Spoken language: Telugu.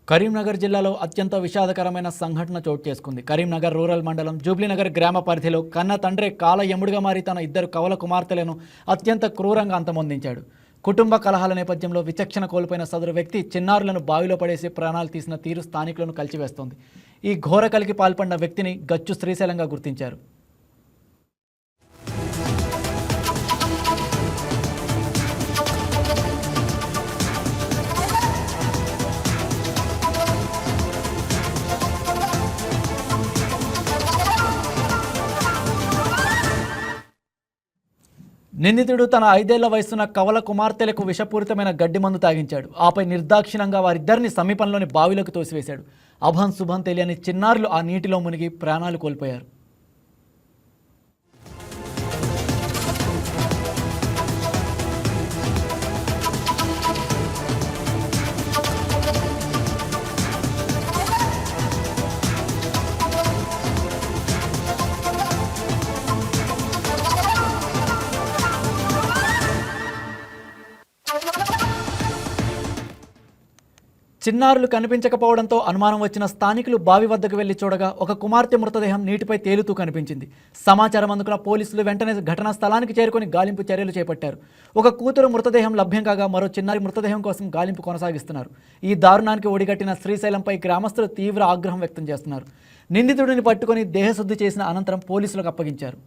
కరీంనగర్ జిల్లాలో అత్యంత విషాదకరమైన సంఘటన చోటు చేసుకుంది. కరీంనగర్ రూరల్ మండలం జూబ్లీనగర్ గ్రామ పరిధిలో కన్న తండ్రి కాల యముడిగా మారి తన ఇద్దరు కవల కుమార్తెలను అత్యంత క్రూరంగా అంతమొందించాడు. కుటుంబ కలహాల నేపథ్యంలో విచక్షణ కోల్పోయిన సదరు వ్యక్తి చిన్నారులను బావిలో పడేసి ప్రాణాలు తీసిన తీరు స్థానికులను కలిచివేస్తోంది. ఈ ఘోర కలికి పాల్పడిన వ్యక్తిని గచ్చు శ్రీశైలంగా గుర్తించారు. నిందితుడు తన 5 ఏళ్ల వయసున్న కవల కుమార్తెలకు విషపూరితమైన గడ్డి మందు తాగించాడు. ఆపై నిర్దాక్షిణంగా వారిద్దరిని సమీపంలోని బావిలోకి తోసివేశాడు. అభం శుభం తెలియని చిన్నారులు ఆ నీటిలో మునిగి ప్రాణాలు కోల్పోయారు. చిన్నారులు కనిపించకపోవడంతో అనుమానం వచ్చిన స్థానికులు బావి వద్దకు వెళ్లి చూడగా ఒక కుమార్తె మృతదేహం నీటిపై తేలుతూ కనిపించింది. సమాచారం అందుకున్న పోలీసులు వెంటనే ఘటనా స్థలానికి చేరుకొని గాలింపు చర్యలు చేపట్టారు. ఒక కూతురు మృతదేహం లభ్యం కాగా మరో చిన్నారి మృతదేహం కోసం గాలింపు కొనసాగిస్తున్నారు. ఈ దారుణానికి ఒడిగట్టిన శ్రీశైలంపై గ్రామస్తులు తీవ్ర ఆగ్రహం వ్యక్తం చేస్తున్నారు. నిందితుడిని పట్టుకొని దేహశుద్ధి చేసిన అనంతరం పోలీసులకు అప్పగించారు.